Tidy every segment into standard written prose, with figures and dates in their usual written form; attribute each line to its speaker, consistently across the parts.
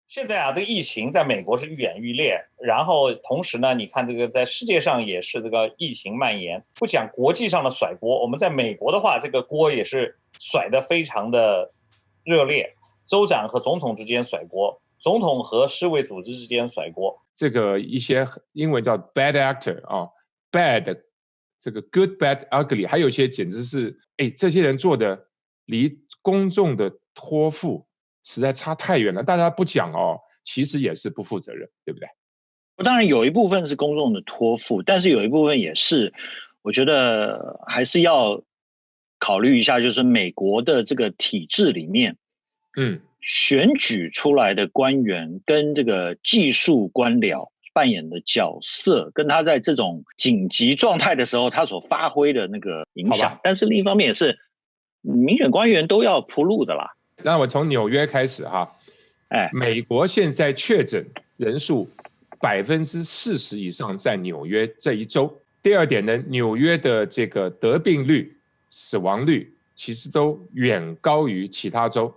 Speaker 1: 现在啊，这个疫情在美国是愈演愈烈，然后同时呢，你看这个在世界上也是这个疫情蔓延。不讲国际上的甩锅，我们在美国的话，这个锅也是甩得非常的热烈，州长和总统之间甩锅，总统和世卫组织之间甩锅。
Speaker 2: 这个一些英文叫 bad actor 啊，bad 这个 good bad ugly， 还有一些简直是，这些人做的离公众的托付实在差太远了，大家不讲哦，其实也是不负责任，对不对？
Speaker 3: 当然有一部分是公众的托付，但是有一部分也是，我觉得还是要考虑一下，就是美国的这个体制里面，选举出来的官员跟这个技术官僚扮演的角色，跟他在这种紧急状态的时候他所发挥的那个影响，但是另一方面也是民选官员都要铺路的啦。
Speaker 2: 那我从纽约开始哈，美国现在确诊人数40%以上在纽约这一州。第二点呢，纽约的这个得病率、死亡率其实都远高于其他州。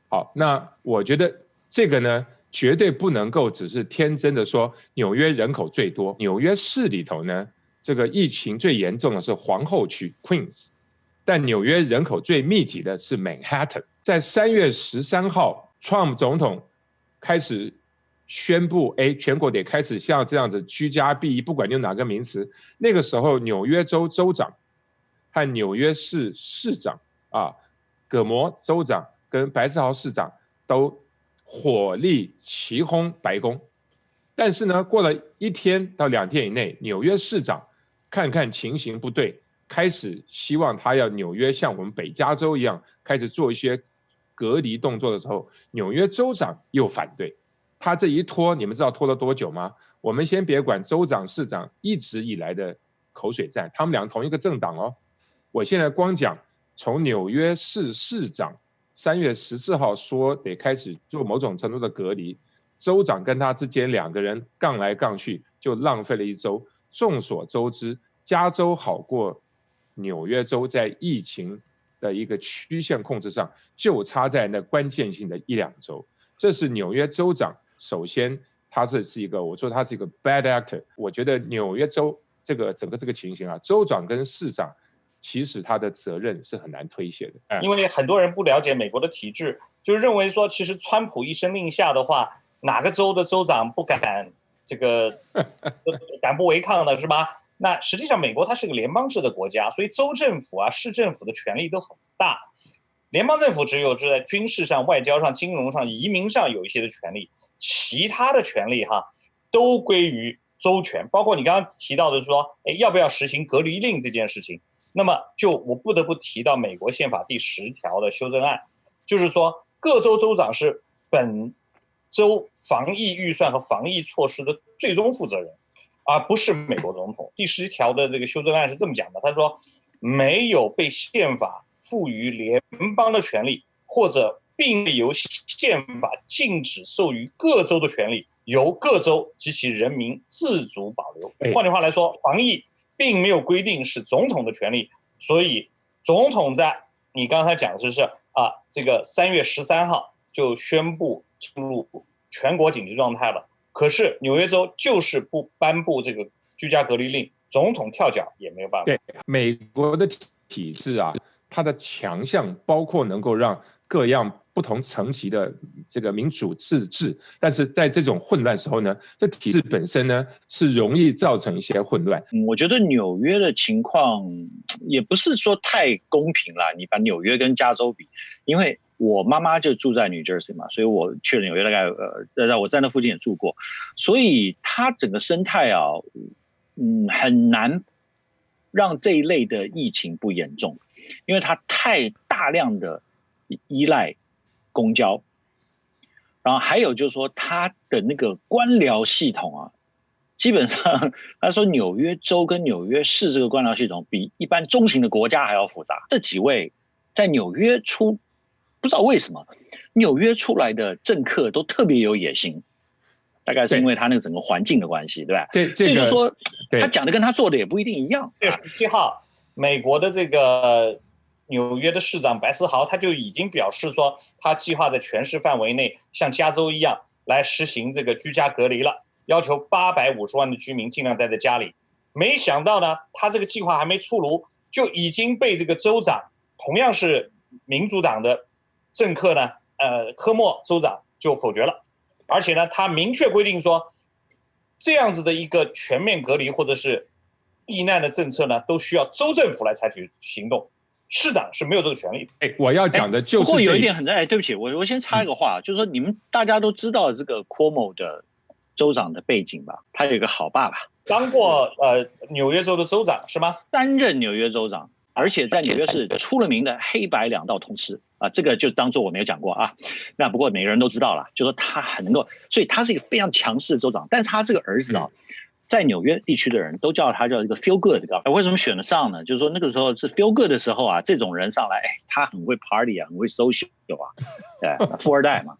Speaker 2: 好，那我觉得这个呢，绝对不能够只是天真的说纽约人口最多。纽约市里头呢，这个疫情最严重的是皇后区 Queens， 但纽约人口最密集的是 Manhattan。在3月13号 Trump 总统开始宣布，全国得开始像这样子居家避疫，不管用哪个名词。那个时候纽约州州长和纽约市市长葛摩州长跟白思豪市长都火力齐轰白宫。但是呢，过了1天到2天以内，纽约市长看看情形不对，开始希望他要纽约像我们北加州一样开始做一些隔离动作的时候，纽约州长又反对。他这一拖，你们知道拖了多久吗？我们先别管州长市长一直以来的口水战，他们俩同一个政党哦。我现在光讲从纽约市市长3月14号说得开始做某种程度的隔离，州长跟他之间2个人杠来杠去，就浪费了1周。众所周知，加州好过纽约州在疫情的一个曲线控制上，就差在那关键性的1-2周。这是纽约州长，首先他是一个，我说他是一个 bad actor。我觉得纽约州整个这个情形啊，州长跟市长其实他的责任是很难推卸的。
Speaker 1: 因为很多人不了解美国的体制，就认为说，其实川普一声令下的话，哪个州的州长不敢这个敢不违抗的是吧？那实际上美国它是个联邦制的国家，所以州政府啊、市政府的权力都很大。联邦政府只有在军事上、外交上、金融上、移民上有一些的权利，其他的权利都归于州权。包括你刚刚提到的说，要不要实行隔离令这件事情，那么我不得不提到美国宪法第10条的修正案，就是说各州州长是本州防疫预算和防疫措施的最终负责人，而不是美国总统。第10条的这个修正案是这么讲的，他说没有被宪法赋予联邦的权利，或者并由宪法禁止授予各州的权利，由各州及其人民自主保留。换句话来说，防疫并没有规定是总统的权利，所以总统在你刚才讲的是这个3月13号就宣布进入全国紧急状态了。可是纽约州就是不颁布这个居家隔离令，总统跳脚也没有办法。
Speaker 2: 对，美国的体制啊，它的强项包括能够让各样不同层级的这个民主自治，但是在这种混乱时候呢，这体制本身呢是容易造成一些混乱。
Speaker 3: 我觉得纽约的情况也不是说太公平啦，你把纽约跟加州比，因为我妈妈就住在 New Jersey 嘛，所以我去了纽约大概我在那附近也住过，所以它整个生态啊，很难让这一类的疫情不严重，因为它太大量的依赖公交，然后还有就是说它的那个官僚系统啊，基本上他说纽约州跟纽约市这个官僚系统比一般中型的国家还要复杂。这几位在纽约不知道为什么纽约出来的政客都特别有野心，大概是因为他那个整个环境的关系，对吧？这就是说他讲的跟他做的也不一定一样。
Speaker 1: 6月17号，美国的这个纽约的市长白思豪他就已经表示说，他计划在全市范围内像加州一样来实行这个居家隔离了，要求850万的居民尽量待在家里。没想到呢，他这个计划还没出炉，就已经被这个州长，同样是民主党的政客呢，科莫州长就否决了。而且呢，他明确规定说，这样子的一个全面隔离或者是避难的政策呢，都需要州政府来采取行动，市长是没有这个权利的。
Speaker 2: 我要讲的就是
Speaker 3: 不过有一点很对不起，我先插一个话，就是说你们大家都知道这个 Cuomo 的州长的背景吧？他有一个好爸爸，
Speaker 1: 当过纽约州的州长是吗
Speaker 3: ？3任纽约州长，而且在纽约是出了名的黑白两道通吃啊，这个就当做我没有讲过啊。那不过每个人都知道了，就说他很能够，所以他是一个非常强势的州长。但是他这个儿子啊，在纽约地区的人都叫他叫一个 feel good 的。为什么选得上呢？就是说那个时候是 feel good 的时候啊，这种人上来，他很会 party 啊，很会 social 啊，富二代嘛，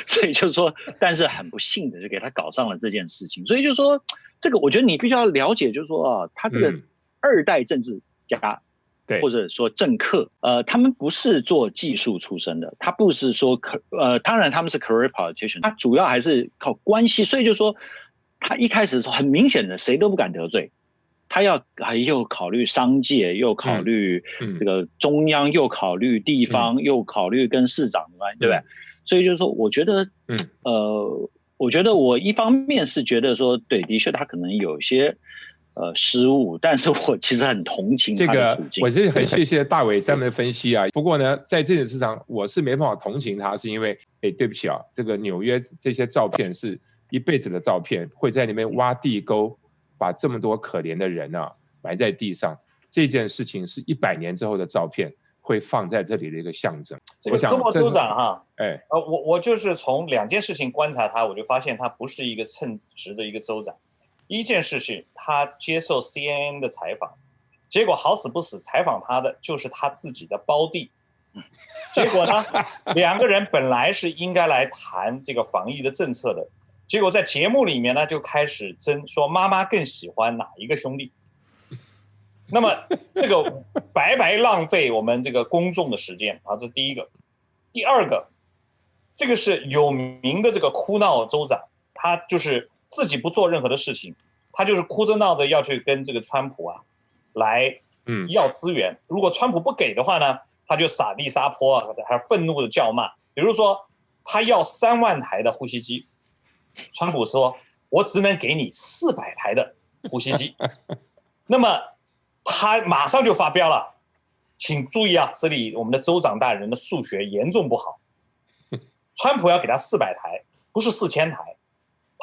Speaker 3: 所以就是说，但是很不幸的就给他搞上了这件事情。所以就是说，这个我觉得你必须要了解，就是说啊，他这个二代政治家。或者说政客，他们不是做技术出身的，他不是说当然他们是 career politician， 他主要还是靠关系，所以就说他一开始的时候很明显的谁都不敢得罪，他又考虑商界，又考虑这个中央，又考虑地方，又考虑跟市长的关系，对不对？所以就是说，我觉得，我觉得我一方面是觉得说，对，的确他可能有些。失误，但是我其实很同情他的处境。
Speaker 2: 我是很谢谢大伟这样的分析啊。不过呢，在这件事上，我是没办法同情他，是因为，对不起啊，这个纽约这些照片是一辈子的照片，会在那边挖地沟，把这么多可怜的人啊埋在地上。这件事情是100年之后的照片，会放在这里的一个象征。
Speaker 1: 这个科莫州长哈，我就是从2件事情观察他，我就发现他不是一个称职的一个州长。第一件事是他接受 CNN 的采访，结果好死不死采访他的就是他自己的胞弟，结果呢，2个人本来是应该来谈这个防疫的政策的，结果在节目里面呢就开始争说妈妈更喜欢哪一个兄弟，那么这个白白浪费我们这个公众的时间啊，这是第一个。第二个，这个是有名的这个哭闹州长，他就是自己不做任何的事情，他就是哭着闹着要去跟这个川普啊来要资源。如果川普不给的话呢，他就撒地撒泼啊，还愤怒的叫骂。比如说，他要3万台的呼吸机，川普说：“我只能给你400台的呼吸机。”那么他马上就发飙了，请注意啊，这里我们的州长大人的数学严重不好。川普要给他400台，不是4000台。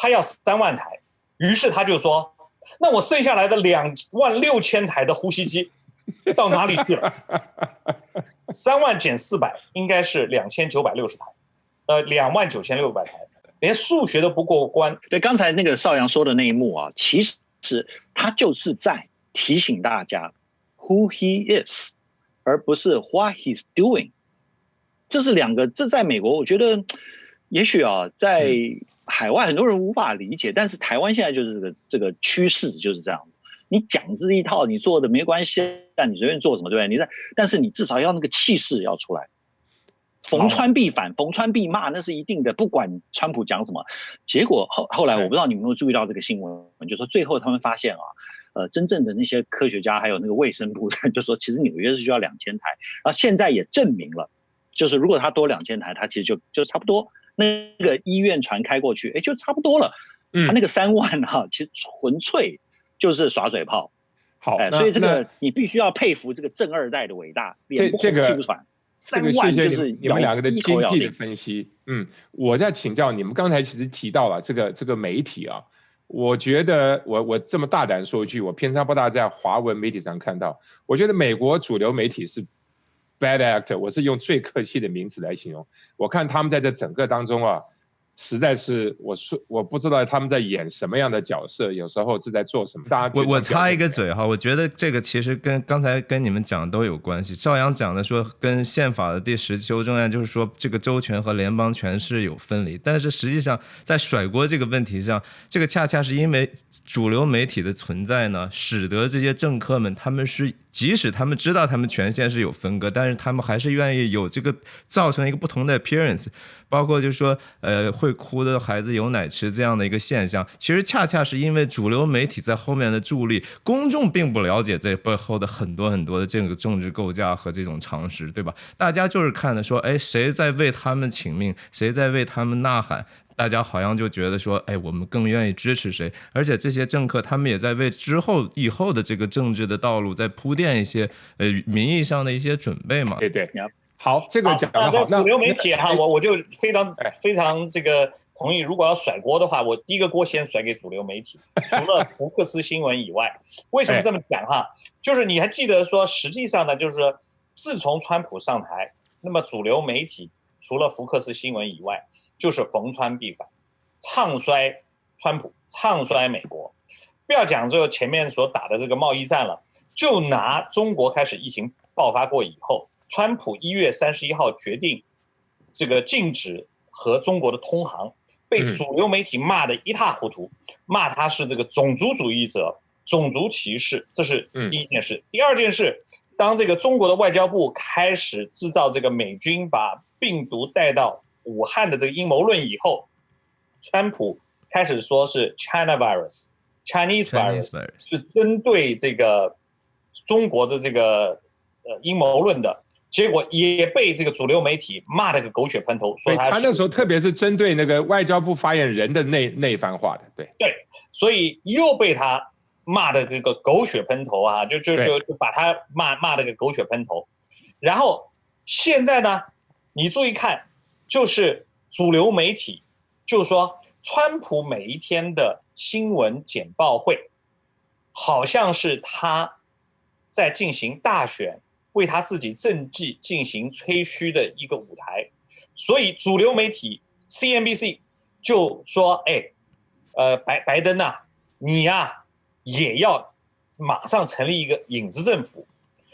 Speaker 1: 他要3万台，于是他就说：“那我剩下来的26000台的呼吸机到哪里去了？3万减400应该是2960台，29600台，连数学都不过关。”
Speaker 3: 对，刚才那个邵阳说的那一幕啊，其实他就是在提醒大家 who he is， 而不是 what he's doing。这是2个，这在美国我觉得也许啊，在海外很多人无法理解，但是台湾现在就是这个趋势就是这样。你讲这一套，你做的没关系，但你随便做什么，对不对？但是你至少要那个气势要出来，逢川必反，逢川必骂，那是一定的，不管川普讲什么。结果后来我不知道你们有没有注意到这个新闻，就说最后他们发现啊，真正的那些科学家还有那个卫生部就说，其实纽约是需要2000台，然后现在也证明了，就是如果他多2000台，他其实就差不多。那个医院船开过去，就差不多了。他那个3万啊，其实纯粹就是耍嘴炮。
Speaker 2: 好，
Speaker 3: 所以这个你必须要佩服这个正2代的伟大，脸不红气不喘。3万就是
Speaker 2: 你们2个的精辟的分析。我在请教你们，刚才其实提到了这个媒体啊，我觉得我这么大胆说一句，我偏差不大在华文媒体上看到，我觉得美国主流媒体是bad actor， 我是用最客气的名词来形容。我看他们在这整个当中啊，实在是我不知道他们在演什么样的角色，有时候是在做什么。
Speaker 4: 我插一个嘴哈，我觉得这个其实跟刚才跟你们讲的都有关系。邵阳讲的说跟宪法的第10修正案，就是说这个州权和联邦权是有分离，但是实际上在甩锅这个问题上，这个恰恰是因为主流媒体的存在呢，使得这些政客们他们是即使他们知道他们权限是有分割，但是他们还是愿意有这个造成一个不同的 appearance， 包括就是说会哭的孩子有奶吃这样的一个现象，其实恰恰是因为主流媒体在后面的助力，公众并不了解这背后的很多的这个政治构架和这种常识，对吧？大家就是看的说，谁在为他们请命，谁在为他们呐喊，大家好像就觉得说，我们更愿意支持谁，而且这些政客他们也在为以后的这个政治的道路在铺垫一些名义上的一些准备嘛。
Speaker 2: 对，好，这个讲得好。
Speaker 1: 那主流媒体哈，我就非常这个同意，如果要甩锅的话，我第一个锅先甩给主流媒体，除了福克斯新闻以外。为什么这么讲哈？就是你还记得说，实际上呢，就是自从川普上台，那么主流媒体除了福克斯新闻以外，就是逢川必反，唱衰川普，唱衰美国。不要讲这个前面所打的这个贸易战了，就拿中国开始疫情爆发过以后，川普1月31号决定这个禁止和中国的通航，被主流媒体骂得一塌糊涂，骂他是这个种族主义者、种族歧视，这是第一件事。第二件事，当这个中国的外交部开始制造这个美军把病毒带到武汉的这个阴谋论以后，川普开始说是 China virus、Chinese virus， 是针对这个中国的这个阴谋论的，结果也被这个主流媒体骂了个狗血喷头，说
Speaker 2: 他那时候特别是针对那个外交部发言人的那番话的，
Speaker 1: 对，所以又被他骂的这个狗血喷头啊，就把他骂了个狗血喷头。然后现在呢，你注意看，就是主流媒体就说川普每一天的新闻简报会，好像是他在进行大选，为他自己政绩进行吹嘘的一个舞台。所以主流媒体 CNBC 就说，拜登啊，你啊也要马上成立一个影子政府，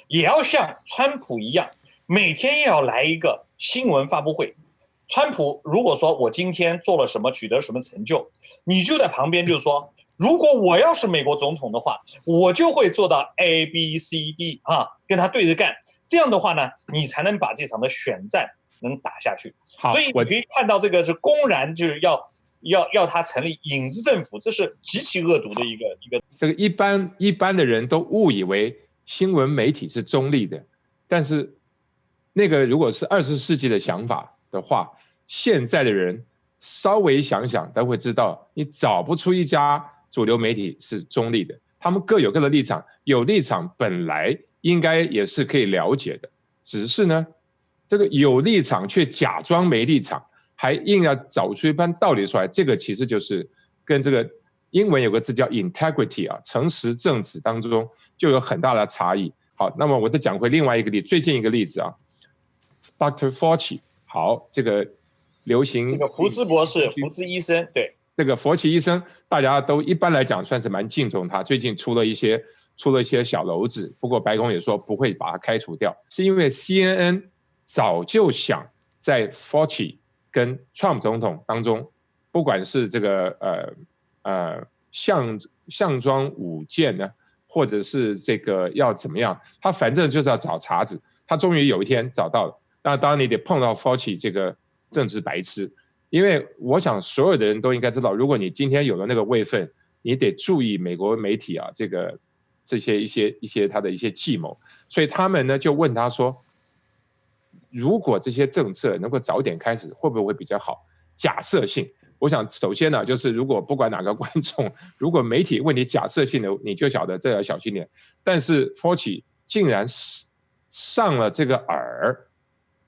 Speaker 1: 也要像川普一样，每天要来一个新闻发布会。川普如果说我今天做了什么，取得什么成就，你就在旁边就说，如果我要是美国总统的话，我就会做到 ABCD 跟他对着干。这样的话呢，你才能把这场的选战能打下去。所以你可以看到，这个是公然就是要他成立影子政府，这是极其恶毒的一个。
Speaker 2: 这个一般的人都误以为新闻媒体是中立的，但是那个如果是20世纪的想法的话，现在的人稍微想想都会知道，你找不出一家主流媒体是中立的，他们各有各的立场，有立场本来应该也是可以了解的，只是呢，这个有立场却假装没立场，还硬要找出一番道理出来，这个其实就是跟这个英文有个字叫 integrity 诚实正直当中就有很大的差异。好，那么我再讲回另外一个最近一个例子Dr. Fauci， 好，这个流行
Speaker 1: 这个福兹博士、福兹医生，对，
Speaker 2: 这个佛奇医生，大家都一般来讲算是蛮敬重他，最近出了一些小篓子，不过白宫也说不会把他开除掉，是因为 CNN 早就想在 Fauci 跟 Trump 总统当中，不管是这个项庄舞剑呢，或者是这个要怎么样，他反正就是要找茬子，他终于有一天找到了。那当然你得碰到 Fauci 这个政治白痴，因为我想所有的人都应该知道，如果你今天有了那个位分，你得注意美国媒体这些一些他的一些计谋，所以他们呢就问他说，如果这些政策能够早点开始，会不会比较好？假设性，我想首先呢，就是如果不管哪个观众，如果媒体问你假设性的，你就晓得这要小心点。但是 Fauci 竟然上了这个饵，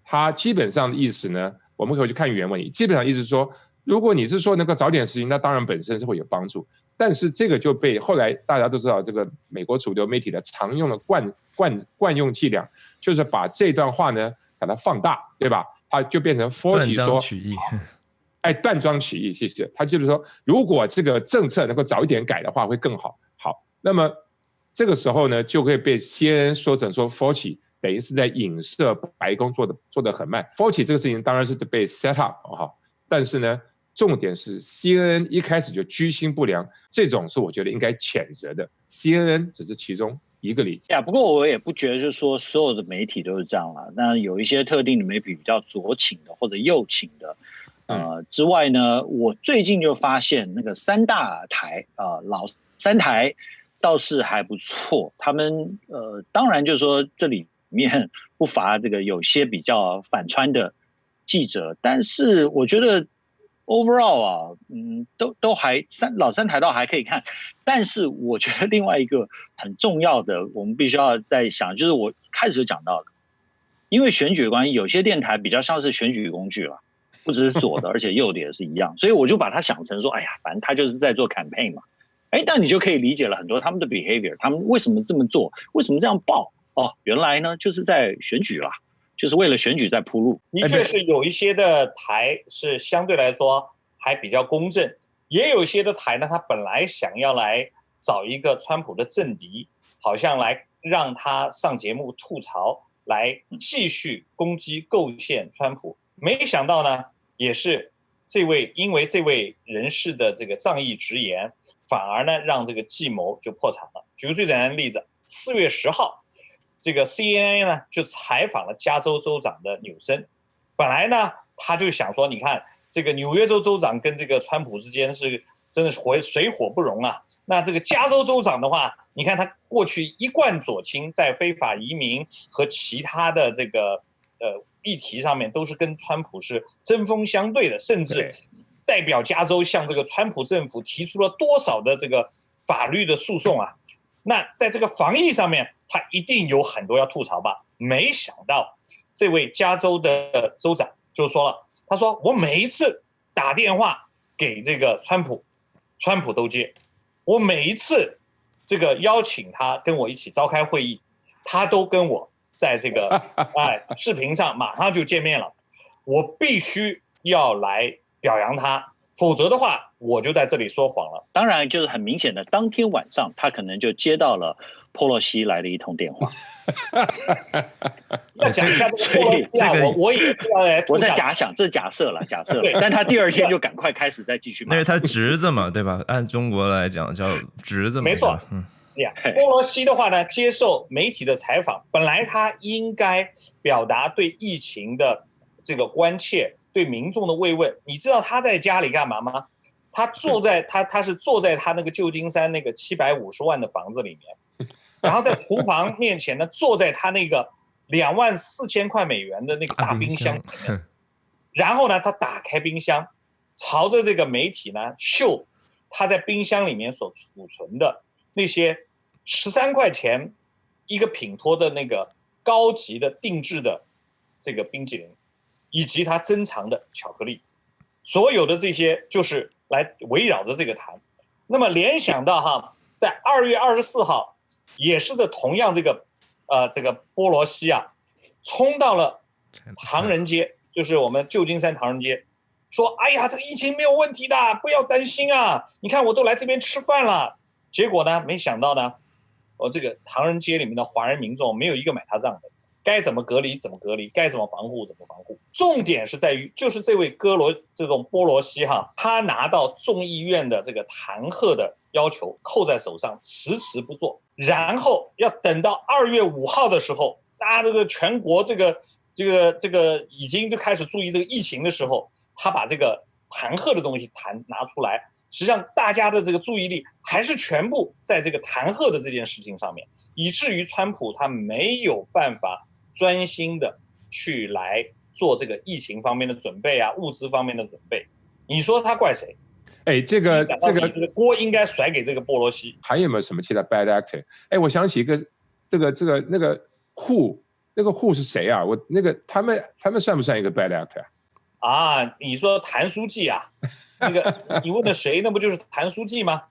Speaker 2: 他基本上的意思呢，我们可以去看原文，基本上意思说，如果你是说能够早点实行，那当然本身是会有帮助。但是这个就被后来大家都知道，这个美国主流媒体的常用的惯用伎俩，就是把这段话呢把它放大，对吧？它就变成 Fauci 说
Speaker 4: 断章取义，
Speaker 2: 断章取义，谢谢。他就是说，如果这个政策能够早一点改的话，会更好。好，那么这个时候呢，就会被 CNN 说成说 Fauci 等于是在影射白宫做得很慢。Fauci 这个事情当然是被 set up 但是呢，重点是 CNN 一开始就居心不良，这种是我觉得应该谴责的。CNN 只是其中一个例子。
Speaker 3: 不过我也不觉得就是说所有的媒体都是这样啦。那有一些特定的媒体比较左倾的或者右倾的，之外呢，我最近就发现那个三大台老三台倒是还不错。他们当然就是说这里面不乏这个有些比较反川的记者，但是我觉得 overall 啊，都还老三台倒还可以看。但是我觉得另外一个很重要的，我们必须要在想，就是我开始就讲到的，因为选举的关系，有些电台比较像是选举工具了，不只是左的，而且右的也是一样，所以我就把它想成说，哎呀，反正他就是在做 campaign 嘛，那你就可以理解了很多他们的 behavior， 他们为什么这么做，为什么这样报，原来呢就是在选举啦，就是为了选举在铺路。
Speaker 1: 的确是有一些的台是相对来说还比较公正。也有一些的台呢，他本来想要来找一个川普的政敌，好像来让他上节目吐槽，来继续攻击构陷川普。没想到呢，也是因为这位人士的这个仗义直言，反而呢让这个计谋就破产了。举个最简单的例子，4月10号，这个 CNN 呢就采访了加州州长的纽森。本来呢他就想说，你看这个纽约州州长跟这个川普之间是真的是水火不容啊。那这个加州州长的话，你看他过去一贯左倾，在非法移民和其他的这个议题上面都是跟川普是针锋相对的，甚至代表加州向这个川普政府提出了多少的这个法律的诉讼啊。那在这个防疫上面，他一定有很多要吐槽吧？没想到这位加州的州长就说了，他说我每一次打电话给这个川普都接，我每一次这个邀请他跟我一起召开会议，他都跟我在这个视频上马上就见面了。我必须要来表扬他，否则的话我就在这里说谎了。
Speaker 3: 当然就是很明显的，当天晚上他可能就接到了波洛西来的一通电话。
Speaker 1: 要讲一下这个波洛西啊，我也要来，
Speaker 3: 我在假想，这是假设了，但他第二天就赶快开始再继续骂。
Speaker 4: 那是他侄子嘛，对吧？按中国来讲叫侄子嘛。
Speaker 1: 没错，波洛西的话呢，接受媒体的采访，本来他应该表达对疫情的这个关切，对民众的慰问。你知道他在家里干嘛吗？他是坐在他那个旧金山那个750万的房子里面，然后在厨房面前呢，坐在他那个24000块美元的那个大冰箱前面，然后呢，他打开冰箱，朝着这个媒体呢秀他在冰箱里面所储存的那些13块钱一个品托的那个高级的定制的这个冰淇淋，以及他珍藏的巧克力，所有的这些就是来围绕着这个谈。那么联想到在2月24号，也是的同样这个波罗西啊，冲到了唐人街，就是我们旧金山唐人街，说哎呀，这个疫情没有问题的，不要担心啊，你看我都来这边吃饭了。结果呢，没想到呢，这个唐人街里面的华人民众没有一个买他账的，该怎么隔离怎么隔离，该怎么防护怎么防护。重点是在于，就是这位这种波罗西他拿到众议院的这个弹劾的要求扣在手上，迟迟不做，然后要等到2月5号的时候，大家这个全国这个已经就开始注意这个疫情的时候，他把这个弹劾的东西拿出来，实际上大家的这个注意力还是全部在这个弹劾的这件事情上面，以至于川普他没有办法专心的去来做这个疫情方面的准备啊，物资方面的准备。你说他怪谁？
Speaker 2: 这个
Speaker 1: 锅应该甩给这个波罗西。
Speaker 2: 还有没有什么其他 bad actor？我想起一个那个who 是谁啊？他们算不算一个 bad actor？
Speaker 1: 你说谭书记啊？那个你问的谁？那不就是谭书记吗？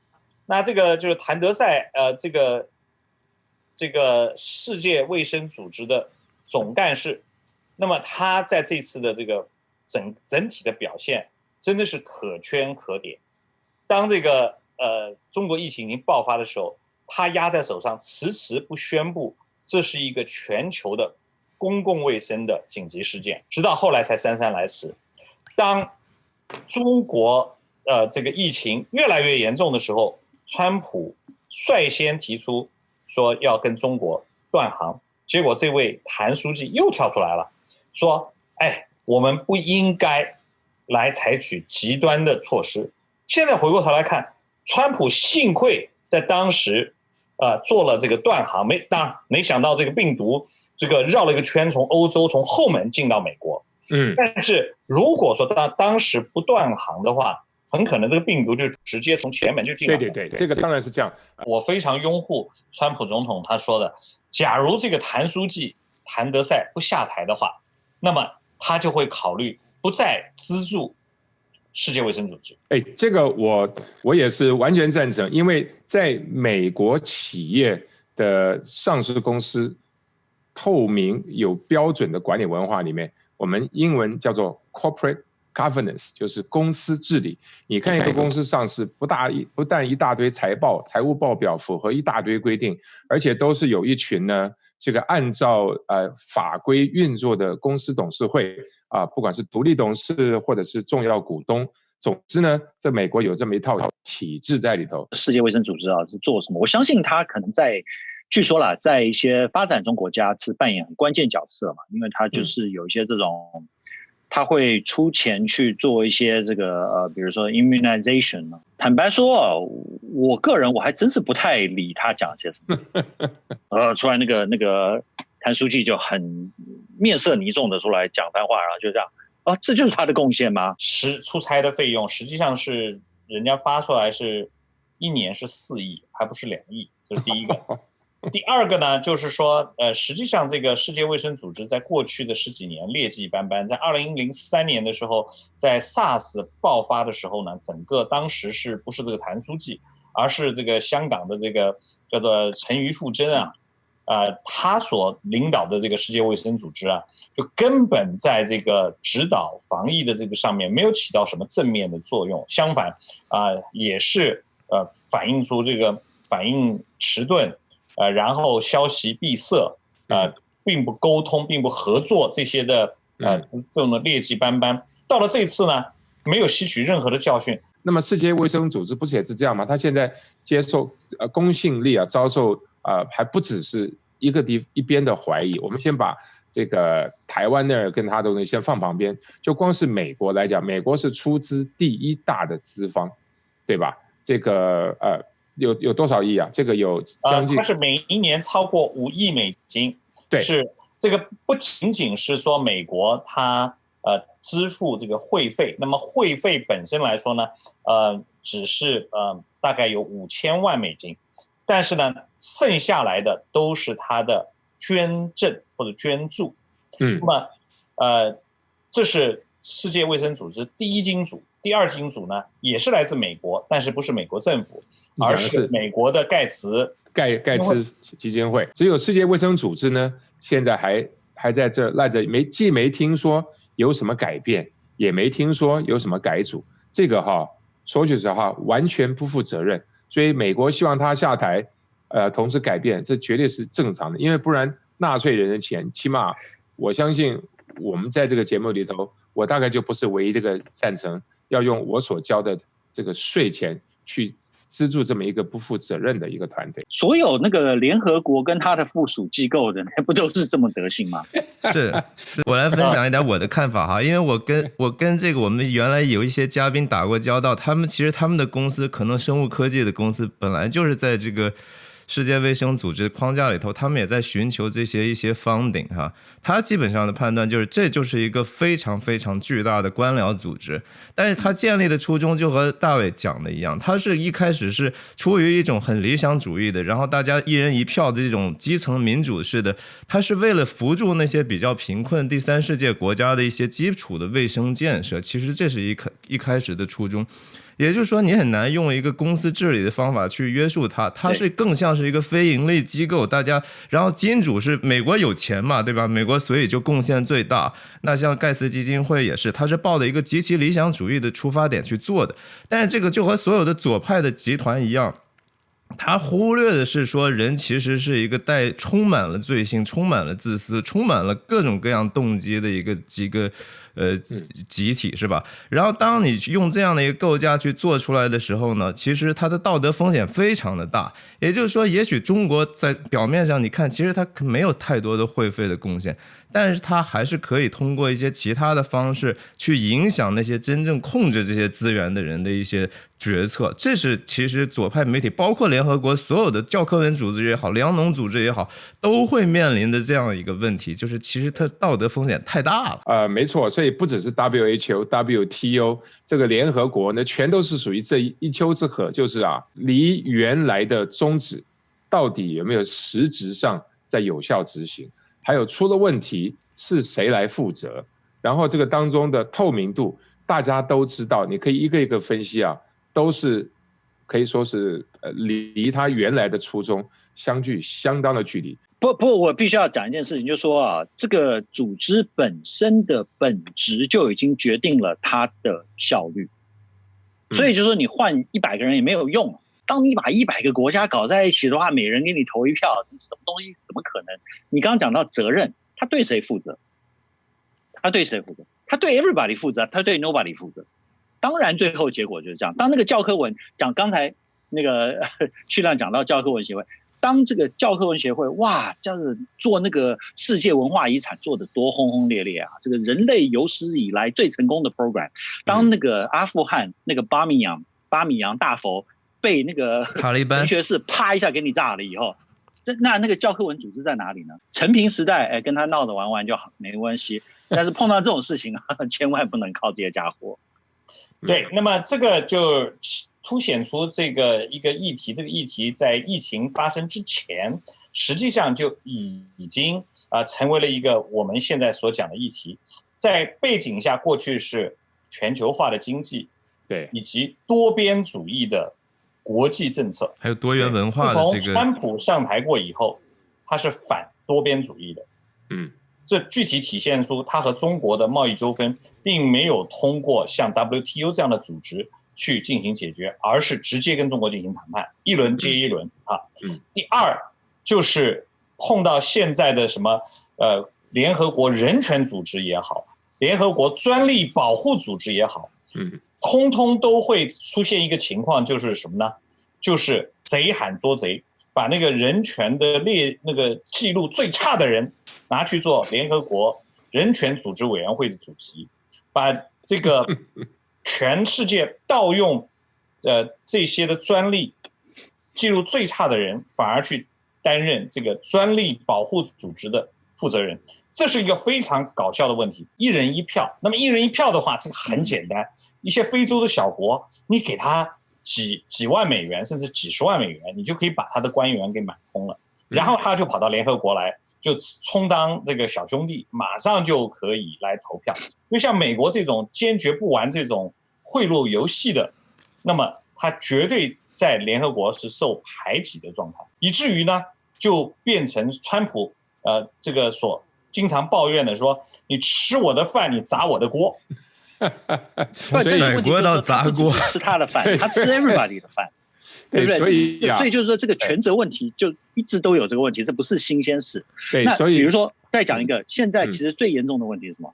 Speaker 1: 那这个就是谭德赛，这个世界卫生组织的总干事。那么他在这次的这个整体的表现真的是可圈可点。当这个中国疫情已经爆发的时候，他压在手上，迟迟不宣布这是一个全球的公共卫生的紧急事件，直到后来才姗姗来迟。当中国这个疫情越来越严重的时候，川普率先提出说要跟中国断航，结果这位谭书记又跳出来了，说我们不应该来采取极端的措施。现在回过头来看，川普幸亏在当时做了这个断航，没想到这个病毒这个绕了一个圈，从欧洲从后门进到美国。但是如果说当时不断航的话，很可能这个病毒就直接从前门就进来了。
Speaker 2: 对，这个当然是这样。
Speaker 1: 我非常拥护川普总统他说的，假如这个谭书记谭德赛不下台的话，那么他就会考虑不再资助世界卫生组织。
Speaker 2: 这个我也是完全赞成，因为在美国企业的上市公司透明有标准的管理文化里面，我们英文叫做 corporate governance， 就是公司治理。你看一个公司上市，不但一大堆财务报表符合一大堆规定，而且都是有一群呢这个按照法规运作的公司董事会不管是独立董事或者是重要股东，总之呢，在美国有这么一套体制在里头。
Speaker 3: 世界卫生组织是做什么？我相信他可能据说啦，在一些发展中国家是扮演很关键角色嘛，因为他就是有一些这种。他会出钱去做一些这个比如说 immunization。坦白说，我个人我还真是不太理他讲些什么。出来那个谭书记就很面色凝重的出来讲番话，然后就这样这就是他的贡献吗？
Speaker 1: 出差的费用实际上是人家发出来是1年是4亿，还不是2亿，这是第一个。第二个呢，就是说，实际上这个世界卫生组织在过去的10几年劣迹斑斑。在2003年的时候，在 SARS 爆发的时候呢，整个当时是不是这个谭书记，而是这个香港的这个叫做陈于富珍他所领导的这个世界卫生组织就根本在这个指导防疫的这个上面没有起到什么正面的作用，相反也是反映出这个反应迟钝。然后消息闭塞，并不沟通，并不合作，这些的这种的劣迹斑斑。到了这次呢，没有吸取任何的教训。
Speaker 2: 那么世界卫生组织不是也是这样吗？他现在接受公信力遭受还不只是一边的怀疑。我们先把这个台湾那儿跟他的东西先放旁边，就光是美国来讲，美国是出资第1大的资方，对吧？这个有多少亿啊？这个有将近，
Speaker 1: 它是每一年超过5亿美金。
Speaker 2: 对，
Speaker 1: 是这个不仅仅是说美国它支付这个会费，那么会费本身来说呢，只是大概有5000万美金，但是呢，剩下来的都是它的捐赠或者捐助。那么这是世界卫生组织第1金主。第2金主呢，也是来自美国，但是不是美国政府，而是美国的盖茨
Speaker 2: 基金会。只有世界卫生组织呢，现在还在这赖着，既没听说有什么改变，也没听说有什么改组。这个说句实话，完全不负责任。所以美国希望他下台，同时改变，这绝对是正常的，因为不然纳税人的钱，起码我相信我们在这个节目里头，我大概就不是唯一这个赞成要用我所交的这个税钱去资助这么一个不负责任的一个团队。
Speaker 3: 所有那个联合国跟他的附属机构的，不都是这么德行吗？
Speaker 4: 是我来分享一点我的看法哈，因为我跟这个我们原来有一些嘉宾打过交道，他们的公司可能生物科技的公司本来就是在这个世界卫生组织框架里头，他们也在寻求一些 funding 哈。他基本上的判断就是，这就是一个非常非常巨大的官僚组织。但是他建立的初衷就和大卫讲的一样，他是一开始是出于一种很理想主义的，然后大家一人一票的这种基层民主式的，他是为了扶助那些比较贫困第三世界国家的一些基础的卫生建设。其实这是一开始的初衷。也就是说，你很难用一个公司治理的方法去约束它，它是更像是一个非盈利机构，大家，然后金主是美国有钱嘛，对吧？美国所以就贡献最大。那像盖茨基金会也是，它是抱着一个极其理想主义的出发点去做的。但是这个就和所有的左派的集团一样，他忽略的是说，人其实是一个充满了罪性、充满了自私、充满了各种各样动机的几个集体是吧？然后当你用这样的一个构架去做出来的时候呢，其实它的道德风险非常的大。也就是说，也许中国在表面上你看，其实它没有太多的会费的贡献，但是它还是可以通过一些其他的方式去影响那些真正控制这些资源的人的一些决策。这是其实左派媒体，包括联合国所有的教科文组织也好，粮农组织也好，都会面临的这样一个问题，就是其实它道德风险太大了。
Speaker 2: 没错，所以不只是 WHO、WTO 这个联合国呢，全都是属于这一丘之貉，就是离原来的宗旨到底有没有实质上在有效执行，还有出了问题是谁来负责，然后这个当中的透明度大家都知道，你可以一个一个分析都是可以说是离他原来的初衷相距相当的距离。
Speaker 3: 不过我必须要讲一件事情，就是说这个组织本身的本质就已经决定了它的效率，所以就是说你换100个人也没有用。当你把100个国家搞在一起的话，每人给你投一票，什么东西怎么可能？你刚刚讲到责任，他对谁负责？他对谁负责？他对 everybody 负责，他对 nobody 负责。当然最后结果就是这样。当那个教科文讲，刚才那个旭亮讲到教科文协会，当这个教科文协会哇，这样子做那个世界文化遗产做得多轰轰烈烈啊！这个人类有史以来最成功的 program。当那个阿富汗那个巴米扬大佛被那个神学士啪一下给你炸了以后，那个教科文组织在哪里呢？陈平时代跟他闹着玩玩就好，没关系。但是碰到这种事情千万不能靠这些家伙。
Speaker 1: 对，那么这个就凸显出这个一个议题，这个议题在疫情发生之前，实际上就已经成为了一个我们现在所讲的议题。在背景下，过去是全球化的经济，
Speaker 2: 对，
Speaker 1: 以及多边主义的国际政策，
Speaker 4: 还有多元文化的这个。
Speaker 1: 自从川普上台过以后，他是反多边主义的。这具体体现出他和中国的贸易纠纷并没有通过像 WTO 这样的组织去进行解决，而是直接跟中国进行谈判，一轮接一轮第二就是碰到现在的什么联合国人权组织也好，联合国专利保护组织也好，通通都会出现一个情况，就是什么呢？就是贼喊捉贼，把那个人权的那个记录最差的人拿去做联合国人权组织委员会的主席，把这个全世界盗用这些的专利记录最差的人反而去担任这个专利保护组织的负责人，这是一个非常搞笑的问题。一人一票，那么一人一票的话，这个很简单，一些非洲的小国，你给他几万美元甚至几十万美元，你就可以把他的官员给买通了，然后他就跑到联合国来，就充当这个小兄弟，马上就可以来投票。因为像美国这种坚决不玩这种贿赂游戏的，那么他绝对在联合国是受排挤的状态，以至于呢就变成川普这个所经常抱怨的说，你吃我的饭，你砸我的锅。
Speaker 4: 甩锅到砸锅，
Speaker 3: 吃他的饭，他吃 everybody 的饭，对不对？所以就是说，这个权责问题就一直都有这个问题，这不是新鲜事。那比如说，再讲一个，现在其实最严重的问题是什么？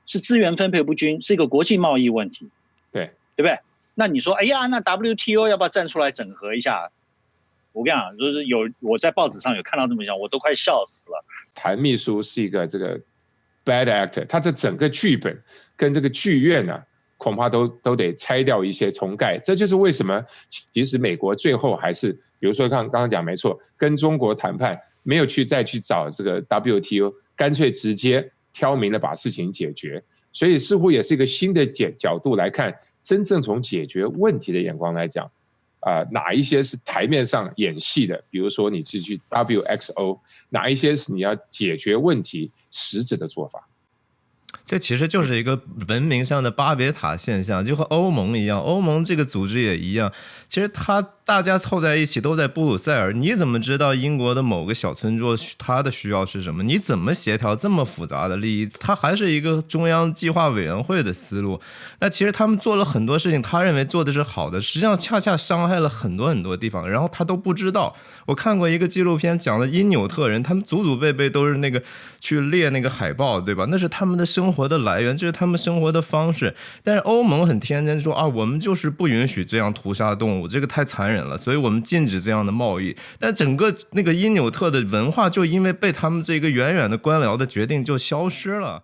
Speaker 3: 是资源分配不均，是一个国际贸易问题。
Speaker 2: 对
Speaker 3: 不对？那你说，哎呀，那 WTO 要不要站出来整合一下？我跟你讲，就是我在报纸上有看到这么讲，我都快笑死了。
Speaker 2: 谭秘书是一个这个 bad actor， 他这整个剧本跟这个剧院呢，恐怕都得拆掉一些重盖。这就是为什么其实美国最后还是，比如说刚刚讲没错，跟中国谈判没有再去找这个 WTO， 干脆直接挑明了把事情解决。所以似乎也是一个新的角度来看，真正从解决问题的眼光来讲，哪一些是台面上演戏的，比如说你是去 WXO， 哪一些是你要解决问题实质的做法。
Speaker 4: 这其实就是一个文明上的巴别塔现象，就和欧盟一样，欧盟这个组织也一样。其实大家凑在一起都在布鲁塞尔，你怎么知道英国的某个小村落它的需要是什么？你怎么协调这么复杂的利益？它还是一个中央计划委员会的思路。那其实他们做了很多事情，他认为做的是好的，实际上恰恰伤害了很多很多地方，然后他都不知道。我看过一个纪录片，讲了因纽特人，他们祖祖辈辈都是那个去猎那个海豹，对吧？那是他们的生活的来源，这是他们生活的方式。但是欧盟很天真说啊，我们就是不允许这样屠杀动物，这个太残忍了，所以我们禁止这样的贸易。但整个那个因纽特的文化就因为被他们这个远远的官僚的决定就消失了。